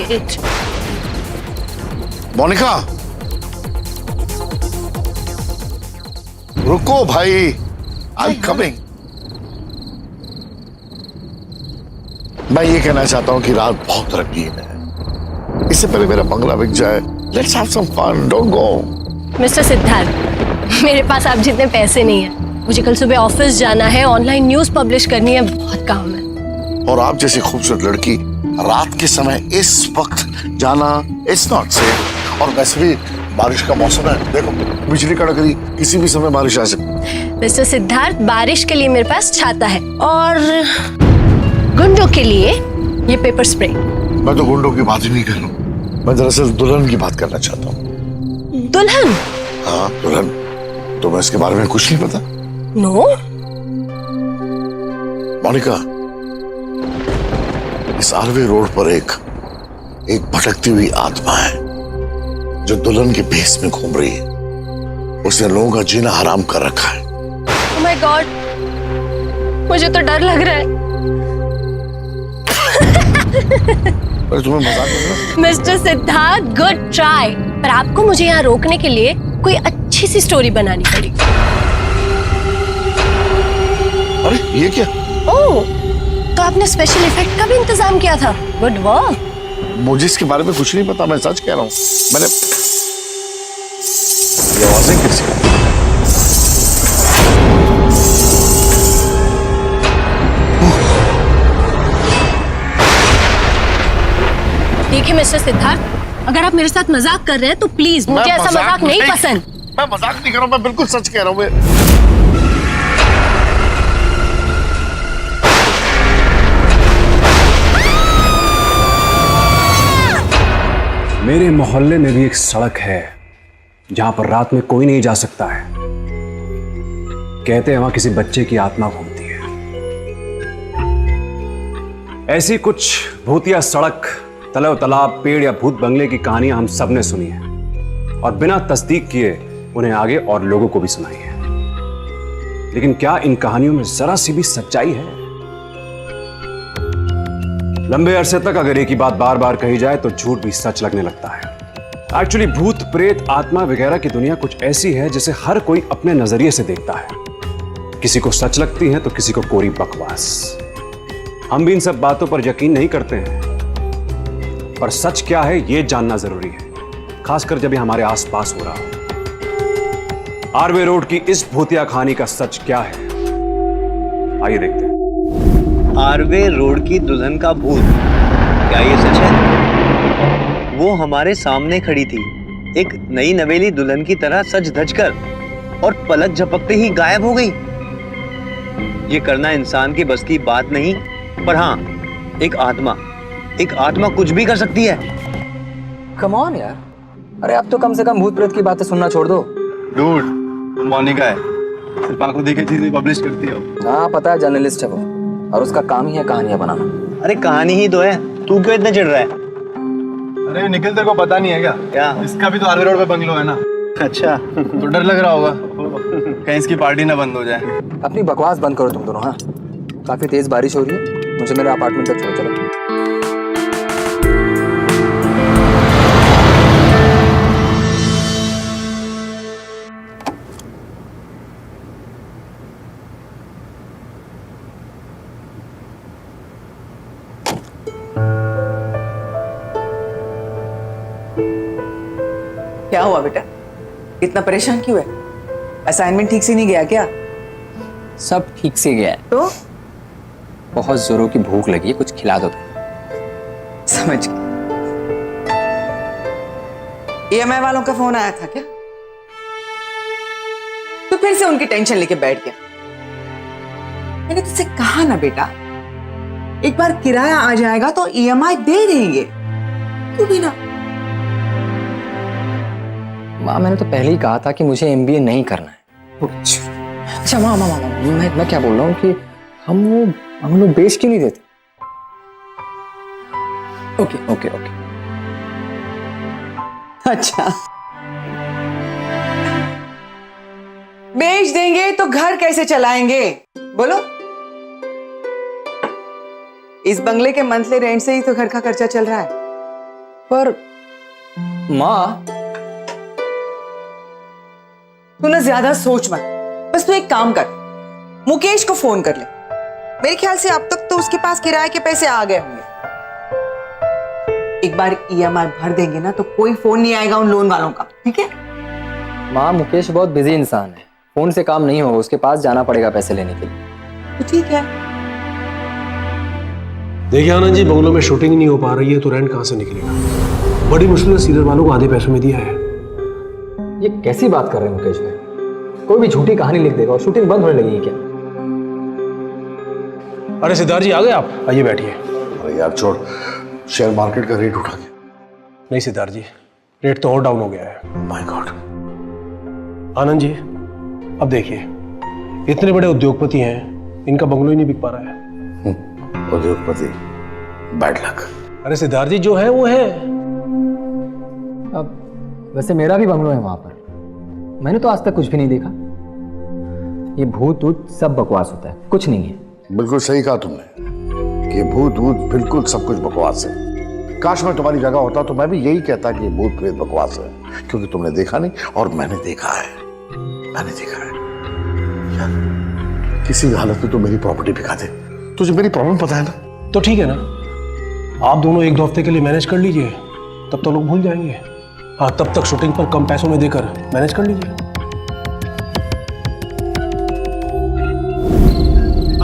Idiot. Monika, रुको भाई, I am coming. मैं ये कहना चाहता हूँ कि रात बहुत रंगीन है, इससे पहले मेरा बंगला बिक जाए। Let's have some fun, don't go. Mister Siddharth, मेरे पास आप जितने पैसे नहीं है। मुझे कल सुबह ऑफिस जाना है, ऑनलाइन न्यूज पब्लिश करनी है, बहुत काम है। और आप जैसी खूबसूरत लड़की रात के समय इस वक्त जाना इट्स नॉट सेफ। और वैसे भी बारिश का मौसम है, देखो बिजली कड़क रही, किसी भी समय बारिश आ सकती। मिस्टर सिद्धार्थ, बारिश के लिए मेरे पास छाता है और गुंडों के लिए ये पेपर स्प्रे। मैं तो गुंडों की बात ही नहीं कर रहा हूँ, मैं दरअसल दुल्हन की बात करना चाहता हूँ। दुल्हन? हाँ दुल्हन, तुम्हें इसके बारे में कुछ नहीं पता? नो। मोनिका, इस आरवे रोड पर एक भटकती हुई आत्मा है जो दुल्हन के भेष में घूम रही है। उसने लोगों का जीना हराम कर रखा है। ओह माय गॉड, मुझे तो डर लग रहा है। पर तुम्हें मजाक नहीं लग रहा? मिस्टर सिद्धार्थ, गुड ट्राई, पर आपको मुझे यहाँ रोकने के लिए कोई अच्छी सी स्टोरी बनानी पड़ेगी। अरे ये क्या? ओह, तो आपने स्पेशल इफेक्ट का भी इंतजाम किया था। Good work. मुझे इसके बारे में कुछ नहीं पता, मैं सच कह रहा हूँ। मैंने ये आवाजें किसकी? देखिए मिस्टर सिद्धार्थ, अगर आप मेरे साथ मजाक कर रहे हैं तो प्लीज, मुझे ऐसा मजाक नहीं पसंद। मैं मजाक नहीं कर रहा हूँ, मैं बिल्कुल सच कह रहा हूँ। मेरे मोहल्ले में भी एक सड़क है जहां पर रात में कोई नहीं जा सकता है। कहते हैं वहां किसी बच्चे की आत्मा घूमती है। ऐसी कुछ भूतिया सड़क, तलब तालाब, पेड़ या भूत बंगले की कहानियां हम सबने सुनी है और बिना तस्दीक किए उन्हें आगे और लोगों को भी सुनाई है। लेकिन क्या इन कहानियों में जरा सी भी सच्चाई है? लंबे अरसे तक अगर एक ही बात बार बार कही जाए तो झूठ भी सच लगने लगता है। एक्चुअली भूत, प्रेत, आत्मा वगैरह की दुनिया कुछ ऐसी है जिसे हर कोई अपने नजरिए से देखता है। किसी को सच लगती है तो किसी को कोरी बकवास। हम भी इन सब बातों पर यकीन नहीं करते हैं, पर सच क्या है यह जानना जरूरी है, खासकर जब ये हमारे आसपास हो रहा हो। आरवे रोड की इस भूतिया कहानी का सच क्या है, आइए देखते हैं। आरवे रोड की दुल्हन का भूत, क्या ये सच है? वो हमारे सामने खड़ी थी, एक नई नवेली दुल्हन की तरह सज धज कर, और पलक झपकते ही गायब हो गई। ये करना इंसान के बस की बात नहीं, पर हाँ, एक आत्मा कुछ भी कर सकती है। कम ऑन यार, अरे अब तो कम से कम भूत प्रेत की बातें सुनना छोड़ दो। डूड, मोनिका है, सिर्फ आंखों देखी चीजें पब्लिश करती है। हाँ पता है, जर्नलिस्ट है वो, और उसका काम ही है कहानियां बनाना। अरे कहानी ही तो है, तू क्यों इतना चिढ़ रहा है? अरे निखिल, तेरे को पता नहीं है क्या? इसका भी तो आरवे रोड पे बंगलो है ना। अच्छा। तो डर लग रहा होगा कहीं इसकी पार्टी ना बंद हो जाए। अपनी बकवास बंद करो तुम दोनों। हाँ, काफी तेज बारिश हो रही है, मुझे मेरे अपार्टमेंट तक छोड़ो। चलो। क्या हुआ बेटा, इतना परेशान क्यों है? असाइनमेंट ठीक से नहीं गया क्या? सब ठीक से गया है, तो बहुत जोरों की भूख लगी है, कुछ खिला दो। समझ गई। EMI वालों का फोन आया था क्या? तो फिर से उनकी टेंशन लेके बैठ गया। मैंने तुझसे कहा ना बेटा, एक बार किराया आ जाएगा तो EMI दे देंगे, क्यों भी ना। माँ, मैंने तो पहले ही कहा था कि मुझे MBA नहीं करना है। अच्छा माँ, मैं क्या बोल रहा हूँ कि हम लोग बेच क्यों नहीं देते? ओके। अच्छा, बेच देंगे तो घर कैसे चलाएंगे बोलो? इस बंगले के मंथली रेंट से ही तो घर का खर्चा चल रहा है। पर माँ, तू ना ज्यादा सोच मत, बस तू एक काम कर, मुकेश को फोन कर ले। मेरे ख्याल से अब तक तो उसके पास किराए के पैसे आ गए होंगे। एक बार ईएमआई भर देंगे ना तो कोई फोन नहीं आएगा उन लोन वालों का, ठीक है? माँ मुकेश बहुत बिजी इंसान है, फोन से काम नहीं होगा, उसके पास जाना पड़ेगा पैसे लेने के लिए। तो ठीक है। देखिए आनंद जी, बंगलों में शूटिंग नहीं हो पा रही है तो रेंट कहाँ से निकलेगा? बड़ी मुश्किल से सीरियल वालों को आधे पैसों में दिया है। ये कैसी बात कर रहे हैं मुकेश भाई? कोई भी झूठी कहानी लिख देगा और शूटिंग बंद होने लगेगी क्या? अरे सिद्धार्थ जी, आ गए आप? आइए बैठिए। अरे यार छोड़, शेयर मार्केट का रेट उठा गया। नहीं सिद्धार्थ जी, रेट तो और डाउन हो गया है। My God. आनंद जी, अब देखिए, इतने बड़े उद्योगपति हैं, इनका बंगलो ही नहीं बिक पा रहा है। उद्योगपति, बैड लक। अरे सिद्धार्थ जी, जो है वो है। अब वैसे मेरा भी बंगलो है वहां पर, मैंने तो आज तक कुछ भी नहीं देखा। ये भूत ऊत सब बकवास होता है, कुछ नहीं है। बिल्कुल सही कहा तुमने कि भूत भूत बिल्कुल सब कुछ बकवास है। काश मैं तुम्हारी जगह होता तो मैं भी यही कहता कि भूत प्रेत बकवास है, क्योंकि तुमने देखा नहीं और मैंने देखा है। मैंने देखा है यार, किसी भी हालत में तो मेरी प्रॉपर्टी बिका दे। तुझे मेरी प्रॉब्लम पता है ना? तो ठीक है ना, आप दोनों एक दो हफ्ते के लिए मैनेज कर लीजिए, तब तो लोग भूल जाएंगे। हाँ, तब तक शूटिंग पर कम पैसों में देकर मैनेज कर लीजिए।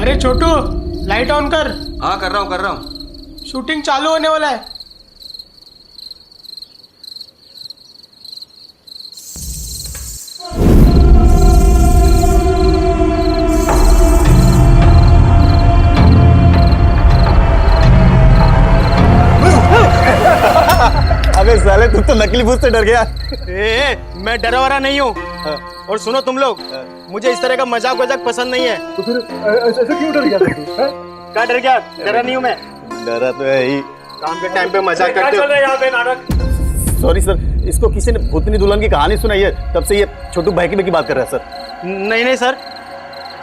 अरे छोटू, लाइट ऑन कर। हाँ कर रहा हूँ। शूटिंग चालू होने वाला है। अबे साले, तुम तो नकली भूत से डर गया। मैं डरा वरा नहीं हूँ। और सुनो तुम लोग, मुझे इस तरह का मजाक वजाक पसंद नहीं है। तो फिर ऐसे क्यों डर गया तू? क्या डर गया? डरा नहीं हूँ मैं। डरा तो है ही। काम के टाइम पे मजाक करते हो। यहाँ पे नाटक। सॉरी सर, इसको किसी ने भूतनी दुल्हन की कहानी सुनाई है, तब से ये छोटू भाई की बात कर रहा है सर। नहीं सर,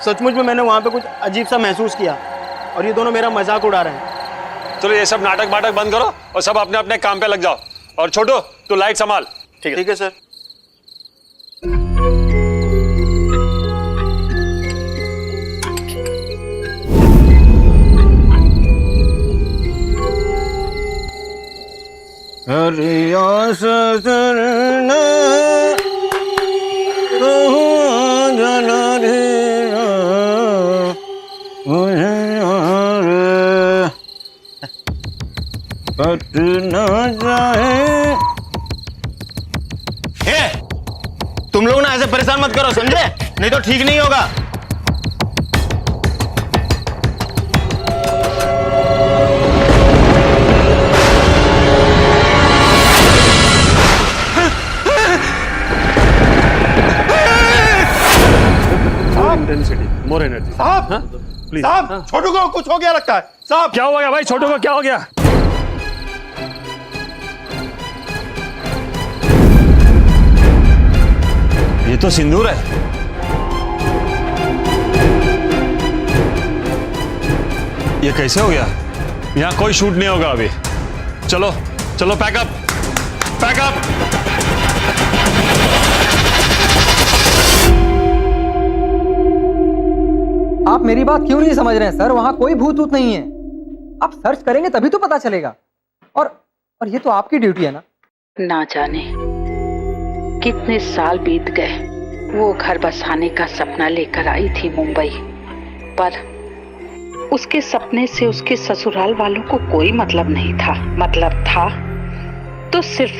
सचमुच में मैंने वहाँ पे कुछ अजीब सा महसूस किया और ये दोनों मेरा मजाक उड़ा रहे हैं। चलो ये सब नाटक बाटक बंद करो और सब अपने अपने काम पे लग जाओ। और छोटू, तू लाइट संभाल। ठीक है सर। तुम लोग ना ऐसे परेशान मत करो, समझे? नहीं तो ठीक नहीं होगा। मोर एनर्जी साहब, प्लीज। साहब, छोटू को कुछ हो गया लगता है। साहब, क्या हो गया भाई? छोटू को क्या हो गया? ये तो सिंदूर है। ये कैसे हो गया? यहाँ कोई शूट नहीं होगा अभी। चलो चलो, पैकअप पैकअप। आप मेरी बात क्यों नहीं समझ रहे हैं सर? वहां कोई भूत ऊत नहीं है। आप सर्च करेंगे तभी तो पता चलेगा। और ये तो आपकी ड्यूटी है ना। ना जाने कितने साल बीत गए, वो घर बसाने का सपना लेकर आई थी मुंबई, पर उसके सपने से उसके ससुराल वालों को कोई मतलब नहीं था। मतलब था तो सिर्फ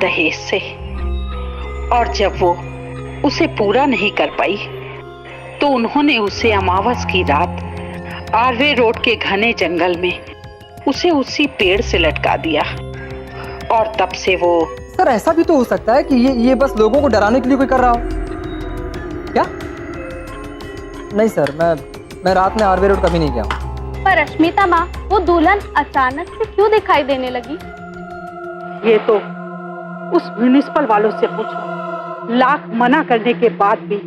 दहेज से। और जब वो उसे पूरा नहीं कर पाई तो उन्होंने उसे अमावस की रात आरवे रोड के घने जंगल में उसे उसी पेड़ से लटका दिया। और तब से वो... सर ऐसा भी तो हो सकता है कि ये बस लोगों को डराने के लिए कोई कर रहा हो। क्या? नहीं सर, मैं रात में आरवे रोड कभी नहीं गया हूँ। पर रश्मिता माँ, वो दुल्हन अचानक से क्यों दिखाई देने लगी? ये तो उस म्युनिसिपल वालों से पूछो। लाख मना करने के बाद भी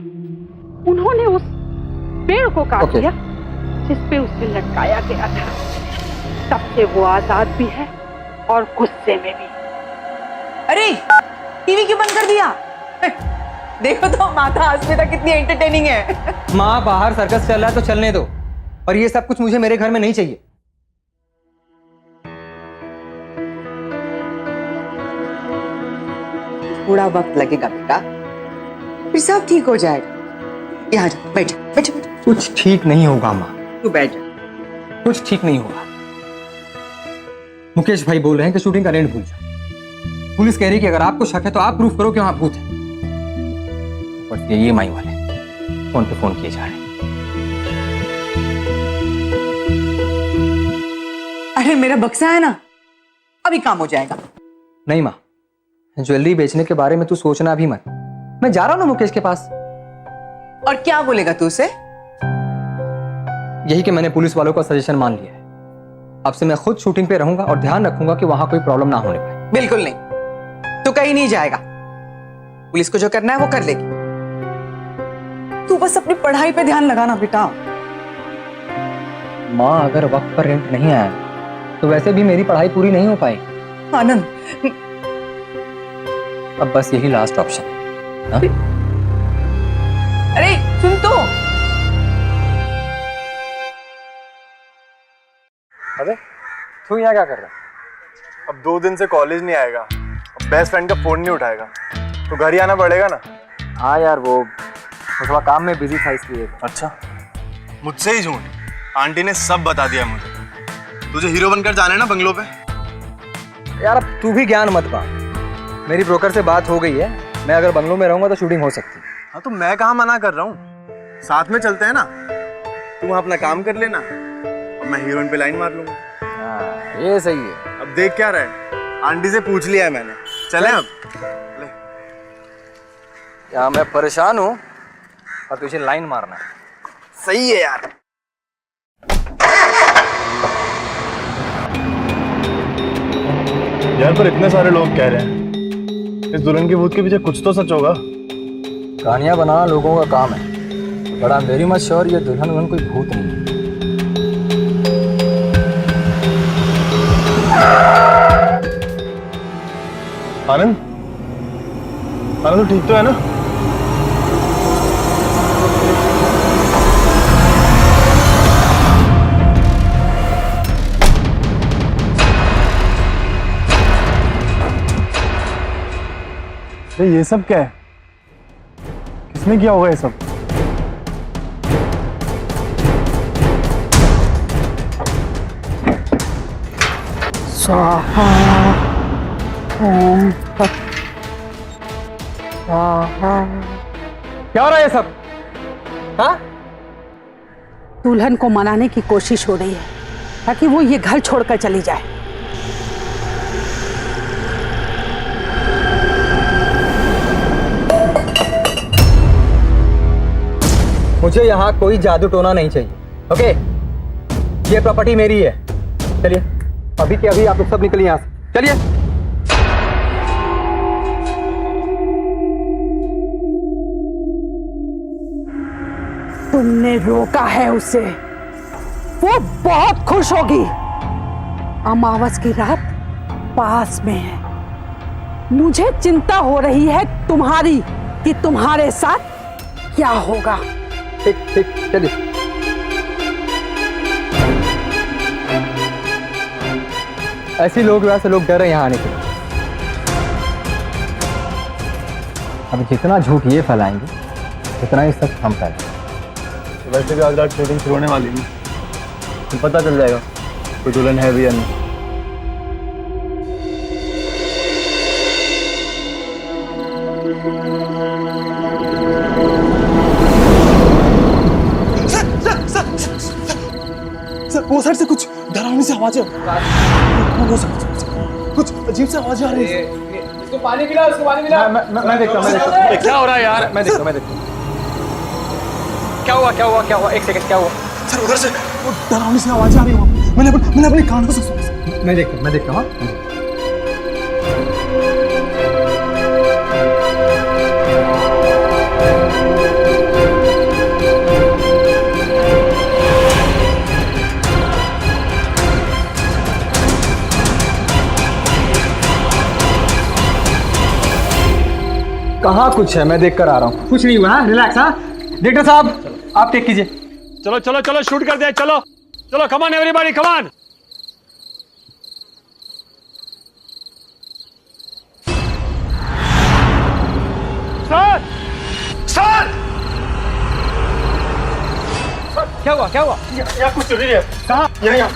उन्होंने उस पेड़ को काट दिया जिस पे उसे लटकाया गया था। तब से वो आजाद भी है और गुस्से में भी। अरे टीवी क्यों बंद कर दिया? देखो तो माता अस्मिता कितनी एंटरटेनिंग है। माँ बाहर सर्कस चल रहा है तो चलने दो, और ये सब कुछ मुझे मेरे घर में नहीं चाहिए। थोड़ा वक्त लगेगा बेटा, फिर सब ठीक हो जाएगा। यहाँ जा, बैठ बैठ बैठ। कुछ ठीक नहीं होगा माँ, तू बैठ जा। कुछ ठीक नहीं होगा। मुकेश भाई बोल रहे हैं कि शूटिंग का रेंट भूल जाओ। पुलिस कह रही है कि अगर आपको शक है तो आप प्रूफ करो कि वहां भूत है। ऊपर से ये EMI वाले फोन पे फोन किए जा रहे हैं। अरे मेरा बक्सा है ना, अभी काम हो जाएगा। नहीं माँ, ज्वेलरी बेचने के बारे में तू सोचना भी मत। मैं जा रहा हूं ना मुकेश के पास। और क्या बोलेगा तू उसे? यही कि मैंने पुलिस वालों का सजेशन मान लिया है। अब से मैं खुद शूटिंग पे रहूंगा और ध्यान रखूंगा कि वहां कोई प्रॉब्लम ना होने पाए। बिल्कुल नहीं, तू कहीं नहीं जाएगा। पुलिस को जो करना है वो कर लेगी। तू बस अपनी पढ़ाई पे ध्यान लगाना बेटा। माँ अगर वक्त पर रेंट नहीं आया तो वैसे भी मेरी पढ़ाई पूरी नहीं हो पाई। आनंद, अब बस यही लास्ट ऑप्शन है। अरे सुन तो। अरे तू यहाँ क्या कर रहा है? अब 2 दिन से कॉलेज नहीं आएगा, अब बेस्ट फ्रेंड का फोन नहीं उठाएगा, तो घर ही आना पड़ेगा ना। हाँ यार, वो थोड़ा काम में बिजी था इसलिए। अच्छा, मुझसे ही झूठ? आंटी ने सब बता दिया मुझे। तुझे हीरो बनकर जाना है ना बंगलो पे। यार अब तू भी ज्ञान मत पा। मेरी ब्रोकर से बात हो गई है, मैं अगर बंगलो में रहूंगा तो शूटिंग हो सकती है। हाँ तो मैं कहाँ मना कर रहा हूँ, साथ में चलते हैं ना। तू वहाँ अपना काम कर लेना और मैं हीरोइन पे लाइन मार लूंगा। हाँ ये सही है। अब देख क्या रहे, आंटी से पूछ लिया है मैंने। चले अब। ले। यार मैं परेशान हूँ और तुझे लाइन मारना है। सही है यार। यार पर इतने सारे लोग कह रहे हैं इस दुल्हन के भूत के पीछे कुछ तो सच होगा। कहानियां बनाना लोगों का काम है, बड़ा मेरी मत श्योर ये दुल्हन कोई भूत नहीं है। आनंद, आनंद तो ठीक तो है ना? अरे ये सब क्या है? किसने किया होगा ये सब? क्या हो रहा है ये सब? हाँ? दुल्हन को मनाने की कोशिश हो रही है ताकि वो ये घर छोड़कर चली जाए। मुझे यहाँ कोई जादू टोना नहीं चाहिए, ओके? ये प्रॉपर्टी मेरी है। चलिए अभी के अभी आप लोग सब निकलिए यहाँ से, चलिए। तुमने रोका है उसे, वो बहुत खुश होगी। अमावस की रात पास में है। मुझे चिंता हो रही है तुम्हारी कि तुम्हारे साथ क्या होगा। ठीक ठीक, चलिए। ऐसे लोग वैसे लोग डर रहे हैं यहाँ आने के लिए। अब जितना झूठ ये फैलाएंगे उतना ही सच हम फैलाएंगे। वैसे भी आज रात शूटिंग शुरू होने वाली है, तो पता चल जाएगा कोई दुल्हन है भी या नहीं। सर वो साइड से कुछ डरावनी सी आवाजें वो कुछ अजीब सी आवाजें आ रही है। इसको पानी पिला, इसको पानी पिला। मैं देखता हूँ। क्या हो रहा है यार? मैं देखता हूँ। क्या हुआ? एक सेकंड, क्या हुआ? सर उधर से वो डरावनी सी आवाजें आ रही है। मैंने अपने कानों से सुना। मैं देखता हूँ। कहाँ कुछ है, मैं देख कर आ रहा हूँ। कुछ नहीं हुआ, रिलैक्स। हाँ डायरेक्टर साहब आप टेक कीजिए। चलो चलो चलो शूट कर दे, चलो चलो, कम on everybody, come on. Sir sir क्या हुआ क्या हुआ? यहाँ कुछ चोरी है। कहाँ? यहाँ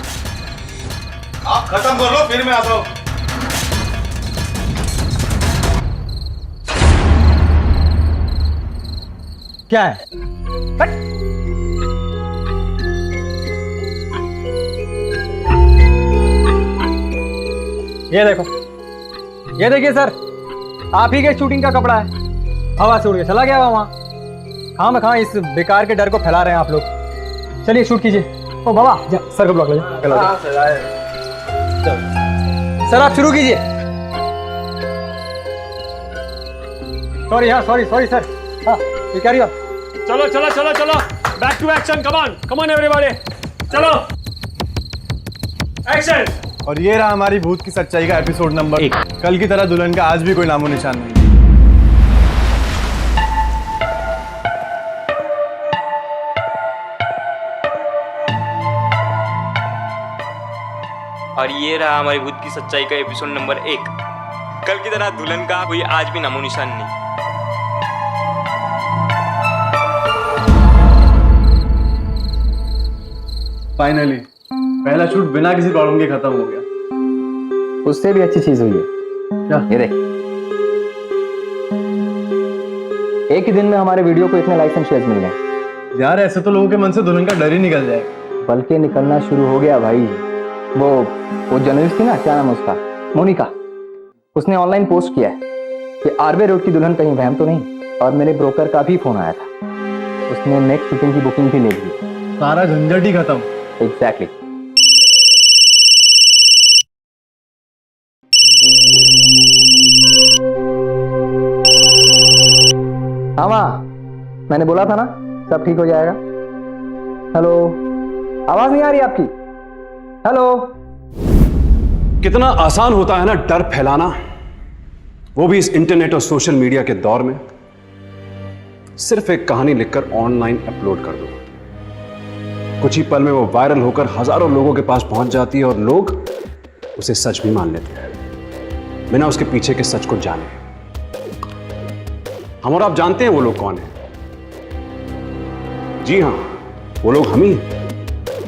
आप खत्म कर लो, फिर मैं आता हूँ। क्या है? ये देखो, ये देखिए सर, आप ही के शूटिंग का कपड़ा है। हवा से उड़ के चला गया वहां। कहाँ में कहाँ इस बेकार के डर को फैला रहे हैं आप लोग। चलिए शूट कीजिए। ओ बाबा सर को ब्लॉक ले सर, आप शुरू कीजिए। सॉरी, हाँ सॉरी सॉरी सर। हाँ ये क्या रही? चलो चलो चलो चलो, back to action, come on everybody, चलो एक्शन। और ये रहा हमारी भूत की सच्चाई का एपिसोड नंबर 1। कल की तरह दुल्हन का आज भी कोई नामो निशान नहीं। और ये रहा हमारी भूत की सच्चाई का एपिसोड नंबर 1। कल की तरह दुल्हन का कोई आज भी नामो निशान नहीं। फाइनली पहला शूट बिना किसी प्रॉब्लम के खत्म हो गया। उससे भी अच्छी चीज हुई है। क्या? ये देख, एक ही दिन में हमारे वीडियो को इतने लाइक्स एंड शेयर्स मिल गए। यार ऐसे तो लोगों के मन से दुल्हन का डर ही निकल जाएगा। बल्कि निकलना शुरू हो गया भाई। वो जर्नलिस्ट थी ना, क्या नाम है उसका, मोनिका, उसने ऑनलाइन पोस्ट किया है कि आरवे रोड की दुल्हन कहीं वहम तो नहीं। और मेरे ब्रोकर का भी फोन आया था, उसने नेक्स्ट शूटिंग की बुकिंग भी ले ली। सारा झंझट ही खत्म। एग्जैक्टली। हाँ माँ, मैंने बोला था ना सब ठीक हो जाएगा। हेलो, आवाज नहीं आ रही आपकी? हेलो। कितना आसान होता है ना डर फैलाना, वो भी इस इंटरनेट और सोशल मीडिया के दौर में। सिर्फ एक कहानी लिखकर ऑनलाइन अपलोड कर दो, कुछ ही पल में वो वायरल होकर हजारों लोगों के पास पहुंच जाती है और लोग उसे सच भी मान लेते हैं बिना उसके पीछे के सच को जाने। हम और आप जानते हैं वो लोग कौन हैं? जी हां, वो लोग हम ही हैं।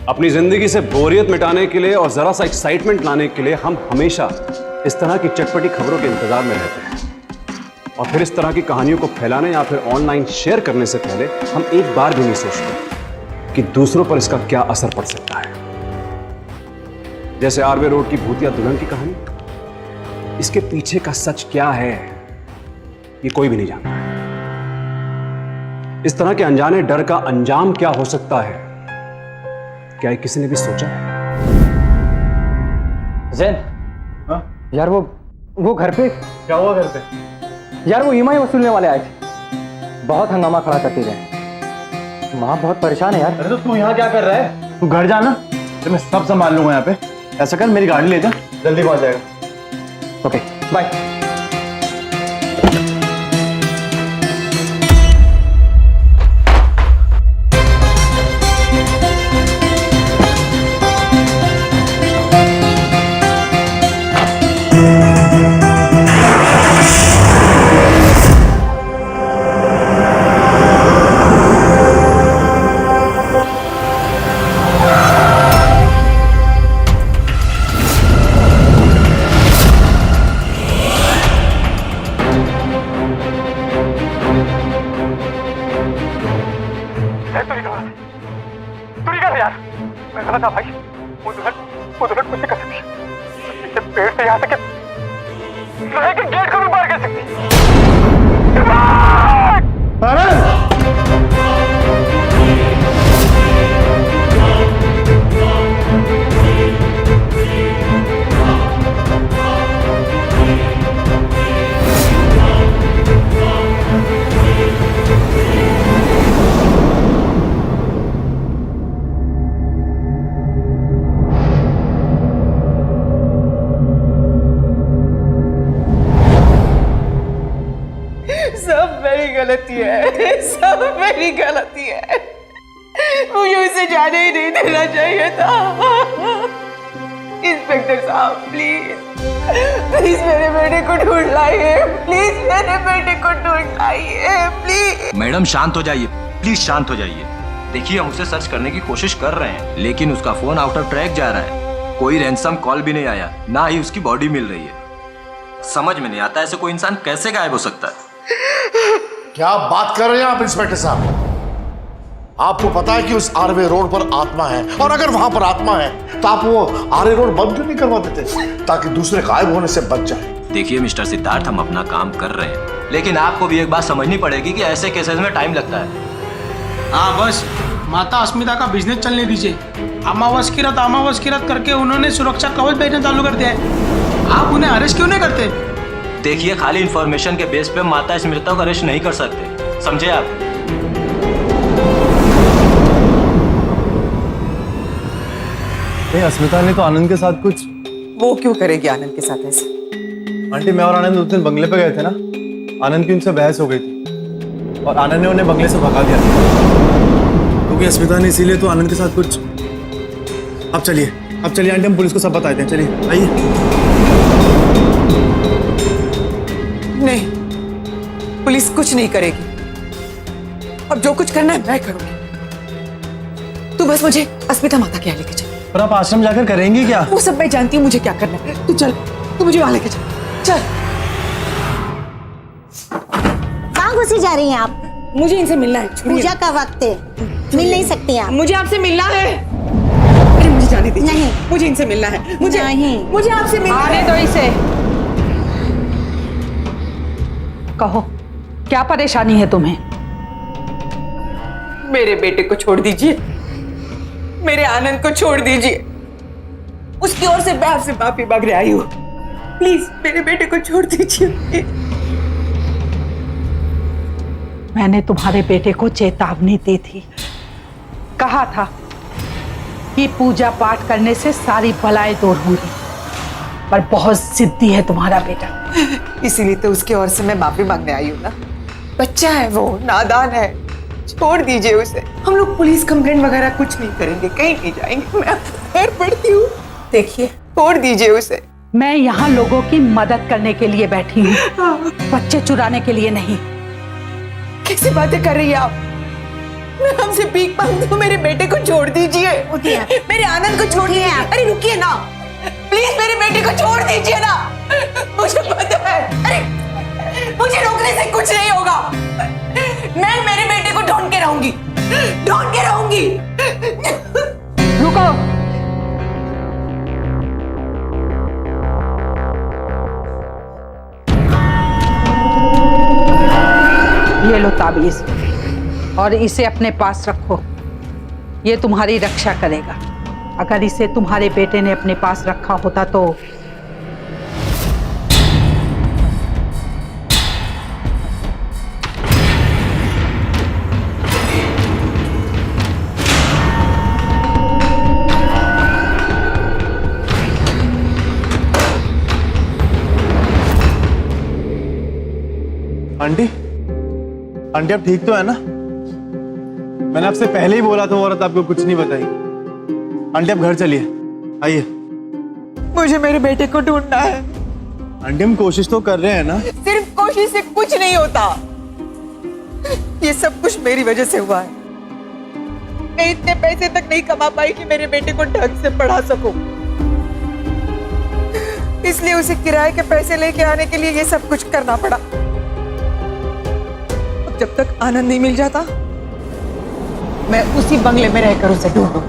अपनी जिंदगी से बोरियत मिटाने के लिए और जरा सा एक्साइटमेंट लाने के लिए हम हमेशा इस तरह की चटपटी खबरों के इंतजार में रहते हैं। और फिर इस तरह की कहानियों को फैलाने या फिर ऑनलाइन शेयर करने से पहले हम एक बार भी नहीं सोचते कि दूसरों पर इसका क्या असर पड़ सकता है। जैसे आरवे रोड की भूतिया दुल्हन की कहानी, इसके पीछे का सच क्या है ये कोई भी नहीं जानता है। इस तरह के अनजाने डर का अंजाम क्या हो सकता है, क्या ये किसी ने भी सोचा है? जैन, यार वो घर पे क्या हुआ? घर पे यार वो ईएमआई वसूलने वाले आए थे, बहुत हंगामा खड़ा करते गए। माँ बहुत परेशान है यार। अरे तो तू यहाँ क्या कर रहा है? तू घर जाना, तो मैं सब संभाल लूंगा यहाँ पे। ऐसा कर, मेरी गाड़ी ले जा, जल्दी पहुंच जाएगा। Okay bye. मेरी गलती है, मुझे उसे जाने ही नहीं देना चाहिए था। इंस्पेक्टर साहब प्लीज मेरे बेटे को ढूंढ लाइए, प्लीज मेरे बेटे को ढूंढ लाइए प्लीज। मैडम शांत हो जाइए, प्लीज शांत हो जाइए। देखिए हम उसे सर्च करने की कोशिश कर रहे हैं, लेकिन उसका फोन आउट ऑफ ट्रैक जा रहा है। कोई रैंसम कॉल भी नहीं आया, ना ही उसकी बॉडी मिल रही है। समझ में नहीं आता ऐसे कोई इंसान कैसे गायब हो सकता है। क्या बात कर रहे हैं आप इंस्पेक्टर साहब? आपको पता है कि उस आरवे रोड पर आत्मा है, और अगर वहां पर आत्मा है तो आप वो आरवे रोड बंद क्यों नहीं करवा देते ताकि दूसरे गायब होने से बच जाए? देखिए मिस्टर सिद्धार्थ, हम अपना काम कर रहे हैं, लेकिन आपको भी एक बात समझनी पड़ेगी कि ऐसे केसेस में टाइम लगता है। हाँ बस माता अस्मिता का बिजनेस चलने दीजिए। अमावस की रात करके उन्होंने सुरक्षा कवच भेजना चालू कर दिया है। आप उन्हें अरेस्ट क्यों नहीं करते? देखिए खाली इंफॉर्मेशन के बेस पे माता स्मृता को अरेस्ट नहीं कर सकते, समझे आप? अस्मिता ने तो आनंद के साथ कुछ। वो क्यों करेगी आनंद के साथ ऐसे? आंटी मैं और आनंद उस दिन बंगले पे गए थे ना, आनंद की उनसे बहस हो गई थी और आनंद ने उन्हें बंगले से भगा दिया क्योंकि अस्मिता ने, इसीलिए तो आनंद के साथ कुछ। अब चलिए आंटी, हम पुलिस को सब बता देते हैं। चलिए आइए। नहीं, पुलिस कुछ नहीं करेगी। अब जो कुछ करना है मैं करूंगी। तू बस मुझे अस्मिता माता के यहाँ लेके चल। पर आप आश्रम जाकर करेंगी क्या? वो सब मैं जानती हूँ मुझे क्या करना है। तू चल, तू मुझे वहां लेके चल। चल। कहाँ घुसी जा रही हैं आप? मुझे इनसे मिलना है। पूजा का वक्त है, मिल नहीं सकती आप। मुझे आपसे मिलना है। अरे मुझे जाने दीजिए। नहीं, मुझे इनसे मिलना है। मुझे नहीं, मुझे आपसे मिलना है। आने दो इसे। कहो क्या परेशानी है तुम्हें? मेरे बेटे को छोड़ दीजिए, मेरे आनंद को छोड़ दीजिए। उसकी ओर से मैं आपसे माफी मांग रही आई हूँ। प्लीज मेरे बेटे को छोड़ दीजिए। मैंने तुम्हारे बेटे को चेतावनी दी थी, कहा था कि पूजा पाठ करने से सारी बलाएं दूर होंगी, पर बहुत जिद्दी है तुम्हारा बेटा। इसीलिए तो उसकी ओर से मैं माफी मांगने आई हूँ ना। बच्चा है वो, नादान है, छोड़ दीजिए उसे। हम लोग पुलिस कंप्लेंट वगैरह कुछ नहीं करेंगे, कहीं नहीं जाएंगे। मैं पैर पड़ती हूँ, देखिए छोड़ दीजिए उसे। मैं यहाँ लोगों की मदद करने के लिए बैठी हूँ, बच्चे चुराने के लिए नहीं। कैसी बातें कर रही है आप? मैं हमसे भीख मांगती हूँ, मेरे बेटे को छोड़ दीजिए। मेरे आनंद को छोड़ दीजिए। अरे रुकिए ना, प्लीज मेरे बेटे को छोड़ दीजिए ना। मुझे पता है, अरे मुझे रोकने से कुछ नहीं होगा। मैं मेरे बेटे को ढूंढ के रहूंगी। रुको, ये लो ताबीज और इसे अपने पास रखो, ये तुम्हारी रक्षा करेगा। अगर इसे तुम्हारे बेटे ने अपने पास रखा होता तो आंटी आप ठीक तो है ना? मैंने आपसे पहले ही बोला था वो औरत आपको कुछ नहीं बताएगी। आंटी आप घर चलिए, आइए। मुझे मेरे बेटे को ढूंढना है। आंटी हम कोशिश तो कर रहे हैं ना। सिर्फ कोशिश से कुछ नहीं होता। ये सब कुछ मेरी वजह से हुआ है। मैं इतने पैसे तक नहीं कमा पाई कि मेरे बेटे को ढंग से पढ़ा सकूं। इसलिए उसे किराए के पैसे लेके आने के लिए ये सब कुछ करना पड़ा। अब जब तक आनंद नहीं मिल जाता, मैं उसी बंगले में रहकर उसे ढूंढूं।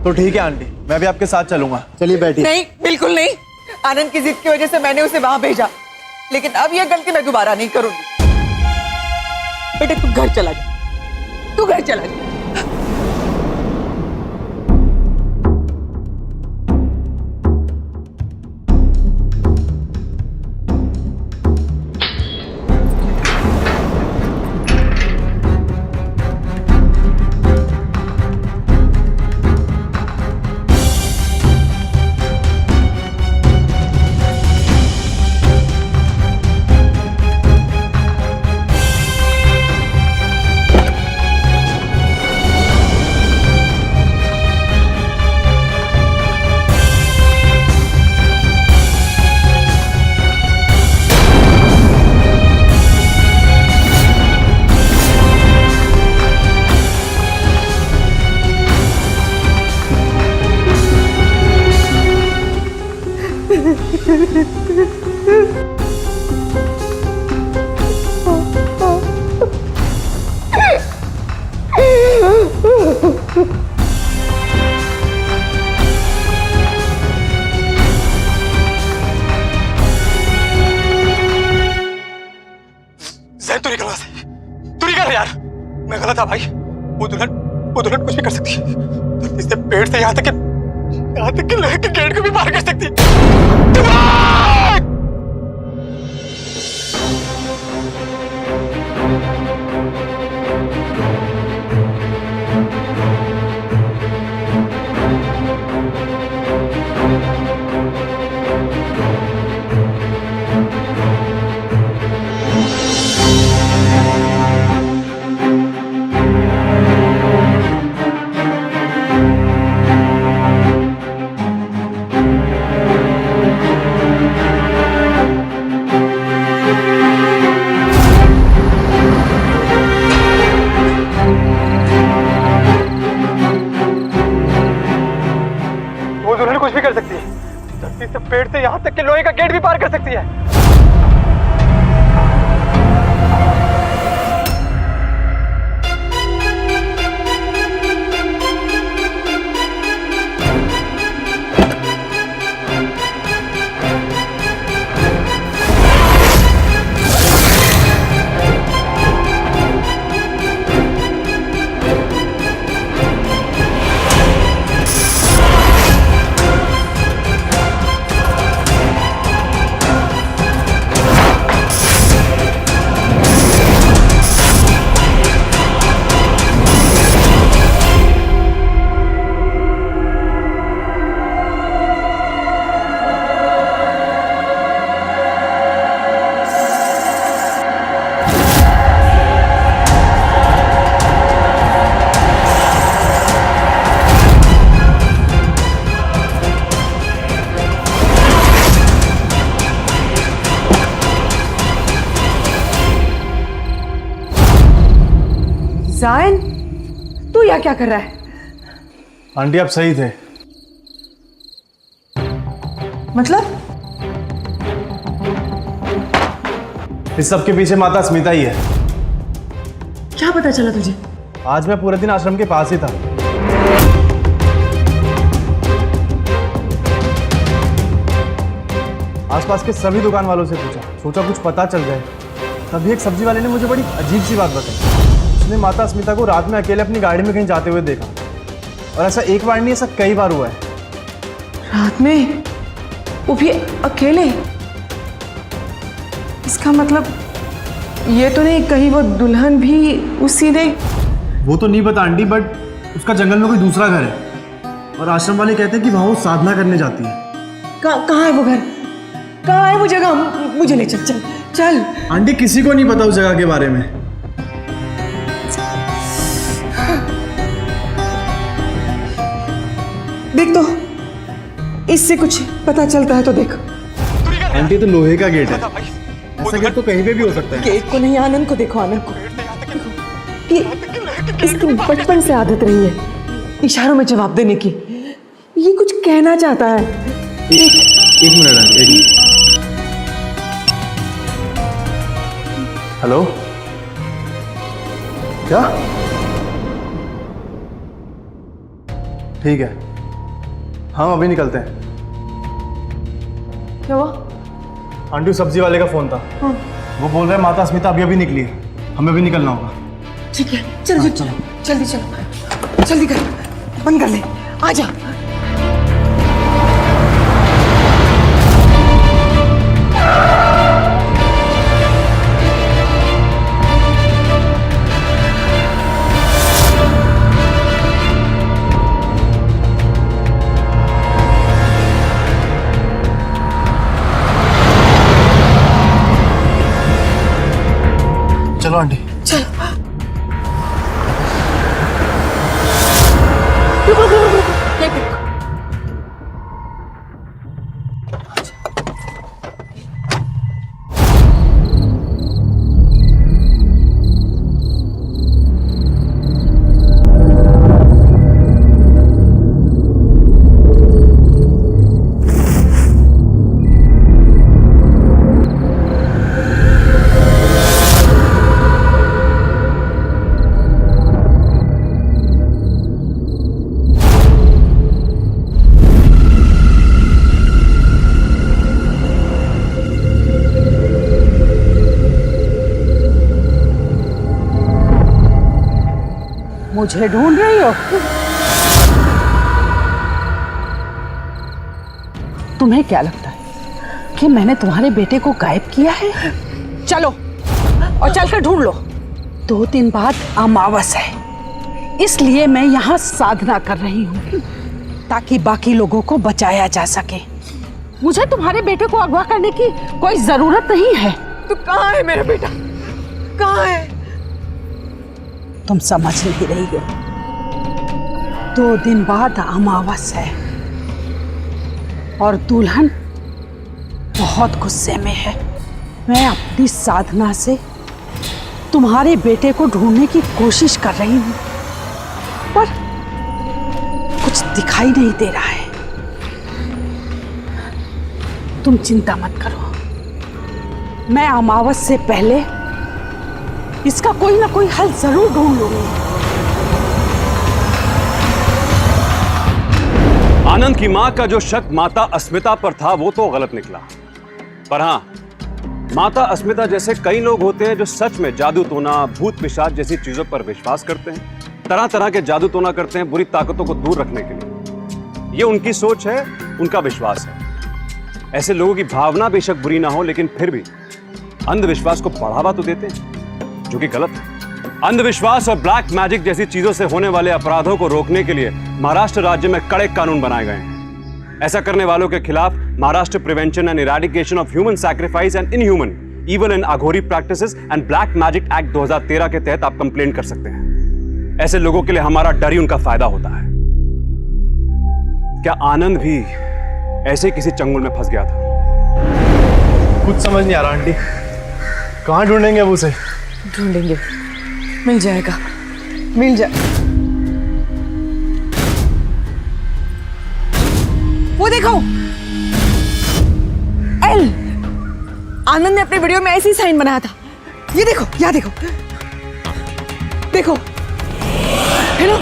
तो ठीक है आंटी, मैं भी आपके साथ चलूंगा। चलिए बैठिए। नहीं, बिल्कुल नहीं। आनंद की जिद की वजह से मैंने उसे वहां भेजा, लेकिन अब यह गलती मैं दोबारा नहीं करूंगी। बेटे तू घर चला जा, तू घर चला जा। जैन तू निकल वहां से, तू निकल यार। मैं गलत था भाई। वो दुल्हन कुछ भी कर सकती है। धरती से पेड़ से यहाँ तक कि लोहे के गेट को भी पार कर सकती है। कुछ भी कर सकती है। धरती से पेड़ से यहाँ तक के लोहे का गेट भी पार कर सकती है। जायन, तू यहाँ क्या कर रहा है? आंटी आप सही थे। मतलब? इस सब के पीछे माता स्मिता ही है। क्या पता चला तुझे? आज मैं पूरे दिन आश्रम के पास ही था। आसपास के सभी दुकान वालों से पूछा, सोचा कुछ पता चल जाए। तभी एक सब्जी वाले ने मुझे बड़ी अजीब सी बात बताई। उसने माता स्मिता को रात में अकेले अपनी गाड़ी में कहीं जाते हुए देखा, और ऐसा एक बार नहीं, ऐसा कई बार हुआ है। रात में? वो भी अकेले? इसका मतलब ये तो नहीं कहीं वो दुल्हन भी उसी ने? वो तो नहीं पता आंटी, बट उसका जंगल में कोई दूसरा घर है, और आश्रम वाले कहते हैं कि वहाँ वो साधना करने जाती है। कहाँ है वो घर? कहाँ है वो जगह? मुझे ले चल चल चल। आंटी किसी को नहीं पता उस जगह के बारे में। देख तो, इससे कुछ पता चलता है तो देख। आंटी तो लोहे का गेट है, ऐसा गेट तो कहीं पे भी हो सकता है। गेट को नहीं, आनंद को देखो, आनंद को। ये इसकी बचपन से आदत रही है इशारों में जवाब देने की। ये कुछ कहना चाहता है। एक मिनट आंटी, एक मिनट। हेलो, क्या? ठीक है, हम अभी निकलते हैं। क्या हुआ? आंटी सब्जी वाले का फोन था। हाँ। वो बोल रहे हैं माता स्मिता अभी अभी निकली है, हमें भी निकलना होगा। ठीक है, चलो चलो जल्दी चलो, जल्दी कर, बंद कर ले, आ जा। चलो आंटी। चल। रुको रुको रुको, एक मिनट। मुझे ढूंढ रही हो? तुम्हें क्या लगता है कि मैंने तुम्हारे बेटे को गायब किया है? चलो और चलकर ढूंढ लो। 2 दिन बाद अमावस है, इसलिए मैं यहाँ साधना कर रही हूँ ताकि बाकी लोगों को बचाया जा सके। मुझे तुम्हारे बेटे को अगवा करने की कोई जरूरत नहीं है। तो कहाँ है मेरा बेटा? कहाँ है? तुम समझ नहीं रही हो। 2 दिन बाद अमावस है और दुल्हन बहुत गुस्से में है। मैं अपनी साधना से तुम्हारे बेटे को ढूंढने की कोशिश कर रही हूँ, पर कुछ दिखाई नहीं दे रहा है। तुम चिंता मत करो, मैं अमावस से पहले इसका कोई ना कोई हल जरूर ढूंढ लूंगी। आनंद की मां का जो शक माता अस्मिता पर था वो तो गलत निकला, पर हाँ, माता अस्मिता जैसे कई लोग होते हैं जो सच में जादू टोना, भूत पिशाच जैसी चीजों पर विश्वास करते हैं, तरह तरह के जादू टोना करते हैं बुरी ताकतों को दूर रखने के लिए। ये उनकी सोच है, उनका विश्वास है। ऐसे लोगों की भावना बेशक बुरी ना हो, लेकिन फिर भी अंधविश्वास को बढ़ावा तो देते हैं, जो कि गलत है। अंधविश्वास और ब्लैक मैजिक जैसी चीजों से होने वाले अपराधों को रोकने के लिए महाराष्ट्र राज्य में कड़े कानून बनाए गए हैं। ऐसा करने वालों के खिलाफ Maharashtra prevention and eradication of human sacrifice and inhuman, evil and Aghori practices and black magic act 2013 के तहत आप कंप्लेंट कर सकते हैं। ऐसे लोगों के लिए हमारा डर ही उनका फायदा होता है। क्या आनंद भी ऐसे किसी चंगुल में फंस गया था? कुछ समझ नहीं आ रहा आंटी, कहाँ ढूंढेंगे अब उसे? ढूंढेंगे, मिल जाएगा, मिल जाए। वो देखो, एल आनंद ने अपने वीडियो में ऐसे ही साइन बनाया था। ये देखो, यहाँ देखो, देखो, है ना?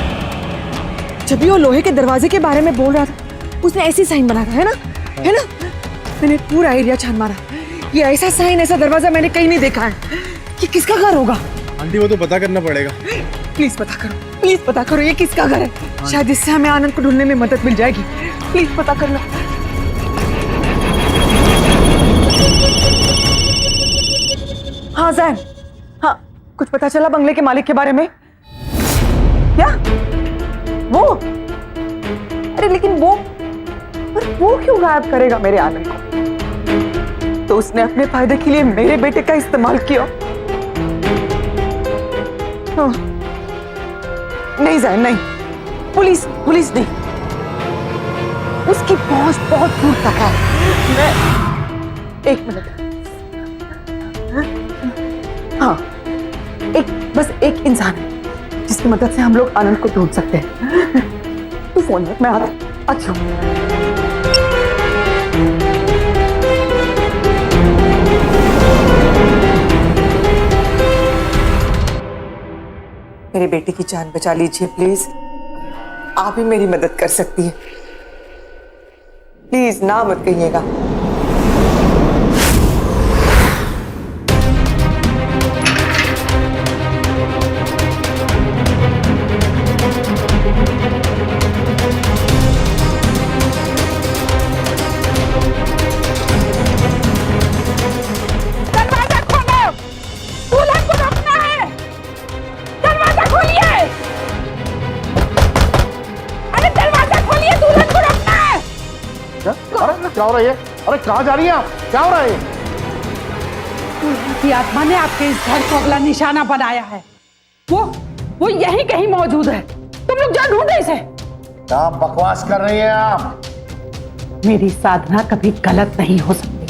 जब भी वो लोहे के दरवाजे के बारे में बोल रहा था, उसने ऐसे ही साइन बना था, है ना? है ना? मैंने पूरा एरिया छान मारा, ये ऐसा साइन, ऐसा दरवाजा मैंने कहीं नहीं देखा है। ये किसका घर होगा? आंटी वो तो पता करना पड़ेगा। प्लीज पता करो, प्लीज पता करो, ये किसका घर है? शायद इससे हमें आनंद को ढूंढने में मदद मिल जाएगी। प्लीज पता करना। हाँ जैन, हाँ कुछ पता चला बंगले के मालिक के बारे में? क्या वो? अरे लेकिन वो क्यों गायब करेगा मेरे आनंद को? तो उसने अपने फायदे के लिए मेरे बेटे का इस्तेमाल किया। नहीं जैन, नहीं, पुलिस नहीं, उसकी पहुंच बहुत दूर तक है। एक मिनट, हाँ, बस एक इंसान है जिसकी मदद से हम लोग आनंद को ढूंढ सकते हैं। तू फोन रख, मैं आती हूँ। मेरे बेटे की जान बचा लीजिए प्लीज। आप ही मेरी मदद कर सकती हैं। प्लीज ना मत कहिएगा। क्या हो रहा है? अरे कहाँ जा रही हैं आप? क्या हो रहा है? की आत्मा ने आपके इस घर को अगला निशाना बनाया है। वो यहीं कहीं मौजूद है। तुम लोग जा ढूंढे इसे। क्या बकवास कर रही हैं आप? मेरी साधना कभी गलत नहीं हो सकती।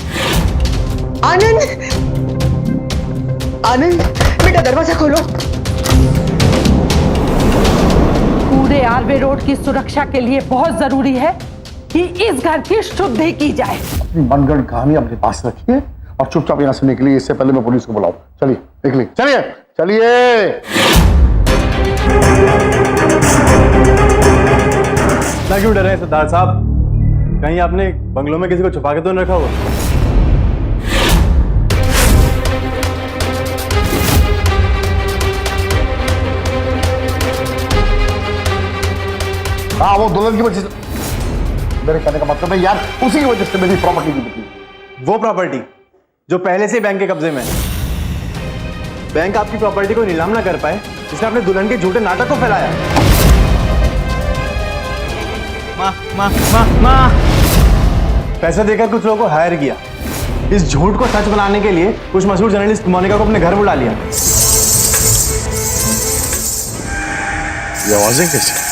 आनंद, बेटा दरवाजा खोलो। पूरे आरवे रोड की सुरक्षा के लिए बहुत जरूरी है कि इस घर की शुद्धि की जाए। अपनी मनगढ़ंत कहानी अपने पास रखिए और चुपचाप यहाँ से निकलिए। इससे पहले मैं पुलिस को बुलाऊं। चलिए निकलिए, चलिए चलिए। ना क्यों डर रहे हैं सरदार साहब? कहीं आपने बंगलों में किसी को छुपा के तो नहीं रखा हुआ? हाँ, वो दुल्हन की वजह से। मेरे कहने का मतलब है यार, उसी की वजह से मेरी प्रॉपर्टी भी बिकी। वो प्रॉपर्टी जो पहले से बैंक के कब्जे में है। बैंक आपकी प्रॉपर्टी को नीलाम ना कर पाए, इसने अपने दुल्हन के झूठे नाटक को फैलाया। माँ पैसे देकर कुछ लोगों को हायर किया, इस झूठ को सच बनाने के लिए कुछ मशहूर जर्नलिस्ट मोनिका को अपने घर बुला लिया। ये आवाजें कैसे?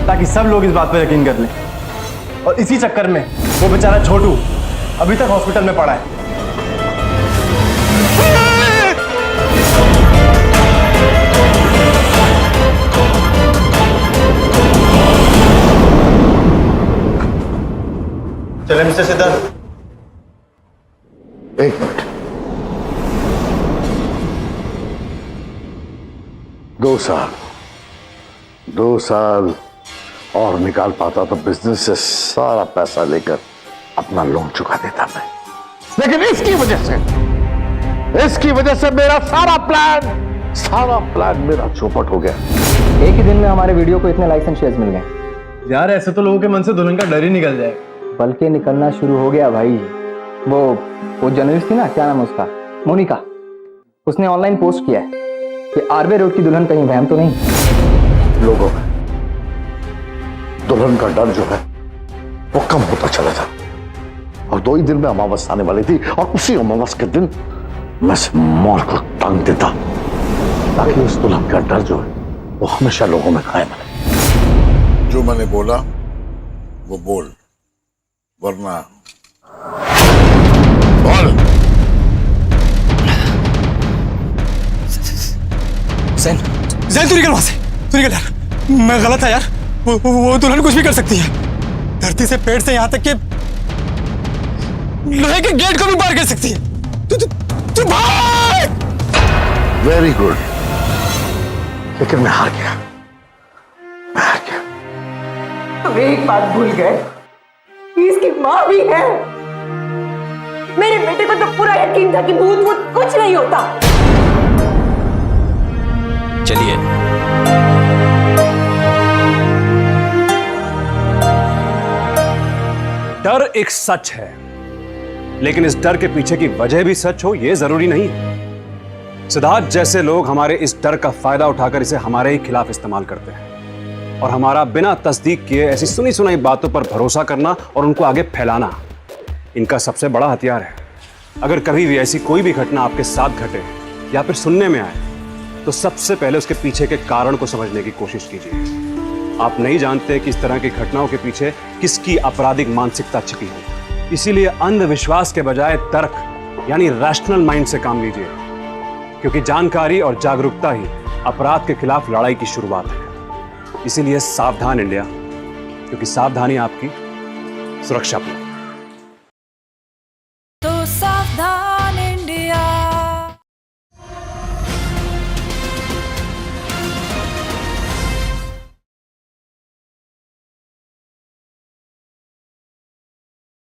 ताकि सब लोग इस बात पर यकीन कर लें, और इसी चक्कर में वो बेचारा छोटू अभी तक हॉस्पिटल में पड़ा है। चले मिस्टर सिद्धार्थ। एक मिनट, 2 साल और निकाल पाता तो बिजनेस से सारा पैसा लेकर अपना लोन चुका देता मैं, लेकिन इसकी वजह से मेरा सारा प्लान मेरा चौपट हो गया। एक ही दिन में हमारे वीडियो को इतने लाइक्स एंड शेयर्स मिल गए। यार ऐसे तो लोगों के मन से दुल्हन का डर ही निकल जाए। बल्कि निकलना शुरू हो गया भाई। वो जर्नलिस्ट थी ना, क्या नाम है उसका, मोनिका, उसने ऑनलाइन पोस्ट किया है कि आरवे रोड की दुल्हन कहीं वहम तो नहीं। लोगों में दुल्हन का डर जो है वो कम होता चला था, और 2 ही दिन में अमावस आने वाली थी, और उसी अमावस के दिन मैं इस मॉल को टांग देता ताकि उस दुल्हन का डर जो है वो हमेशा लोगों में कायम रहे। जो मैंने बोला वो बोल, वरना बोल। जैन तू निकल वहां से, तू निकल यार, मैं गलत था यार। वो दुल्हन कुछ भी कर सकती है, धरती से पेड़ से यहां तक कि लोहे के गेट को भी पार कर सकती है। तू भाग। वेरी गुड, लेकिन मैं हार गया। तुम एक बात भूल गए, इसकी माँ भी है। मेरे बेटे को तो पूरा यकीन था कि भूत कुछ नहीं होता। चलिए डर एक सच है, लेकिन इस डर के पीछे की वजह भी सच हो ये जरूरी नहीं है। सिद्धार्थ जैसे लोग हमारे इस डर का फायदा उठाकर इसे हमारे ही खिलाफ इस्तेमाल करते हैं, और हमारा बिना तस्दीक किए ऐसी सुनी सुनाई बातों पर भरोसा करना और उनको आगे फैलाना इनका सबसे बड़ा हथियार है। अगर कभी भी ऐसी कोई भी घटना आपके साथ घटे या फिर सुनने में आए, तो सबसे पहले उसके पीछे के कारण को समझने की कोशिश कीजिए। आप नहीं जानते कि इस तरह की घटनाओं के पीछे किसकी आपराधिक मानसिकता छिपी है। इसीलिए अंधविश्वास के बजाय तर्क यानी रैशनल माइंड से काम लीजिए, क्योंकि जानकारी और जागरूकता ही अपराध के खिलाफ लड़ाई की शुरुआत है। इसीलिए सावधान इंडिया, क्योंकि सावधानी आपकी सुरक्षा पर।